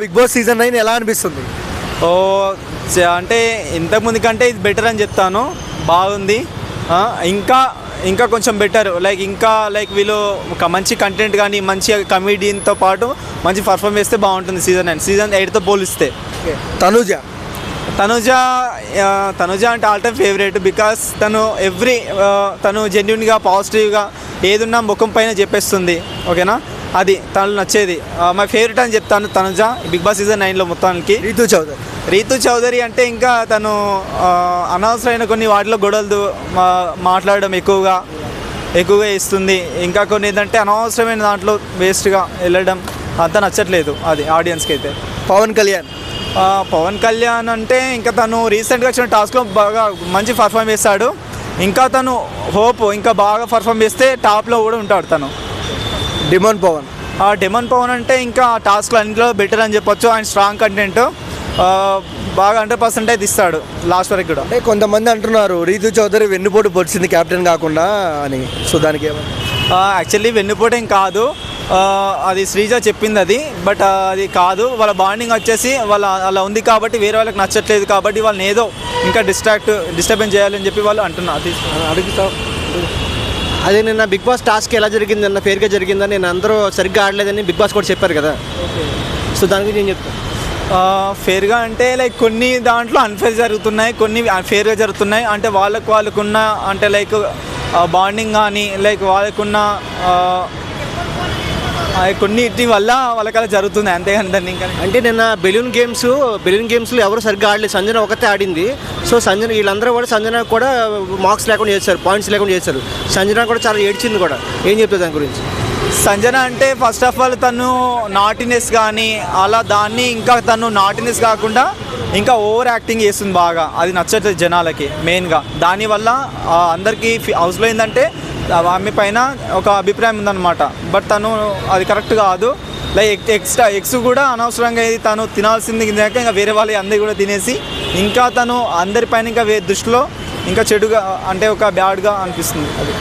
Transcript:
Big boss season 9 ఎలా అనిపిస్తుంది? ఓ అంటే ఇంతకుముందు కంటే ఇది బెటర్ అని చెప్తాను. బాగుంది. ఇంకా ఇంకా కొంచెం బెటర్, లైక్ వీళ్ళు ఒక మంచి కంటెంట్ కానీ మంచి కమెడీతో పాటు మంచి పర్ఫామ్ చేస్తే బాగుంటుంది. సీజన్ 8తో పోలిస్తే. తనుజ అంటే ఆల్ టైమ్ ఫేవరెట్. బికాస్ తను జెన్యున్గా పాజిటివ్గా ఏదున్నా ముఖం పైన చెప్పేస్తుంది. ఓకేనా, అది తను నచ్చేది. మై ఫేవరెట్ అని చెప్తాను తనుజ బిగ్ బాస్ సీజన్ 9లో మొత్తానికి. రీతు చౌదరి అంటే ఇంకా తను అనవసరమైన కొన్ని వాటిలో గొడవలు మాట్లాడడం ఎక్కువగా ఇస్తుంది. ఇంకా కొన్ని ఏంటంటే అనవసరమైన దాంట్లో వేస్ట్గా వెళ్ళడం అంతా నచ్చట్లేదు అది ఆడియన్స్కి అయితే. పవన్ కళ్యాణ్ అంటే ఇంకా తను రీసెంట్గా వచ్చిన టాస్క్లో బాగా మంచి పర్ఫామ్ చేస్తాడు. ఇంకా తను ఇంకా బాగా పర్ఫామ్ చేస్తే టాప్లో కూడా ఉంటాడు తను. డెమన్ పవన్ అంటే ఇంకా టాస్క్లో అన్నింటిలో బెటర్ అని చెప్పొచ్చు. ఆయన స్ట్రాంగ్ కంటెంట్ బాగా 100% అయితే ఇస్తాడు లాస్ట్ వరకు కూడా. అంటే కొంతమంది అంటున్నారు రీతు చౌదరి వెన్నుపోటు పొడిచింది కెప్టెన్ కాకుండా అని. సో దానికి యాక్చువల్లీ వెన్నుపోటు ఏం కాదు, అది శ్రీజ చెప్పింది అది. బట్ అది కాదు, వాళ్ళ బాండింగ్ వచ్చేసి అలా ఉంది కాబట్టి వేరే వాళ్ళకి నచ్చట్లేదు కాబట్టి వాళ్ళని ఏదో ఇంకా డిస్టర్బెన్స్ చేయాలని చెప్పి వాళ్ళు అంటున్నారు. అదే నిన్న బిగ్ బాస్ టాస్క్ ఎలా జరిగింది అన్న ఫేర్గా జరిగిందని, నేను అందరూ సరిగ్గా ఆడలేదని బిగ్ బాస్ కూడా చెప్పారు కదా. సో దానికి నేను చెప్తాను ఫేర్గా అంటే లైక్ కొన్ని దాంట్లో అన్ఫేర్ జరుగుతున్నాయి, కొన్ని ఫేర్గా జరుగుతున్నాయి. అంటే వాళ్ళకున్న అంటే లైక్ బాండింగ్ కానీ లైక్ వాళ్ళకున్న కొన్నిటి వల్ల వాళ్ళకి అలా జరుగుతుంది, అంతేగాని దాన్ని ఇంకా. అంటే నిన్న బెలూన్ గేమ్స్లో ఎవరు సరిగ్గా ఆడలేదు, సంజన ఒకతే ఆడింది. సో వీళ్ళందరూ కూడా సంజన కూడా మార్క్స్ లేకుండా చేశారు, పాయింట్స్ లేకుండా చేశారు. సంజన కూడా చాలా ఏడ్చింది కూడా. ఏం చెప్తుంది దాని గురించి? సంజన అంటే ఫస్ట్ ఆఫ్ ఆల్ తను నాటినెస్ కానీ అలా దాన్ని ఇంకా తను నాటినెస్ కాకుండా ఇంకా ఓవర్ యాక్టింగ్ చేస్తుంది బాగా. అది నచ్చట్లేదు జనాలకి మెయిన్గా. దానివల్ల అందరికీ హౌస్లో ఏంటంటే ఆమె పైన ఒక అభిప్రాయం ఉందన్నమాట. బట్ తను అది కరెక్ట్ కాదు. లైక్ ఎగ్స్ కూడా అనవసరంగా ఇది తను తినాల్సింది ఇంకా వేరే వాళ్ళు అందరి కూడా తినేసి ఇంకా తను అందరిపైన ఇంకా దృష్టిలో ఇంకా చెడుగా అంటే ఒక బ్యాడ్గా అనిపిస్తుంది అది.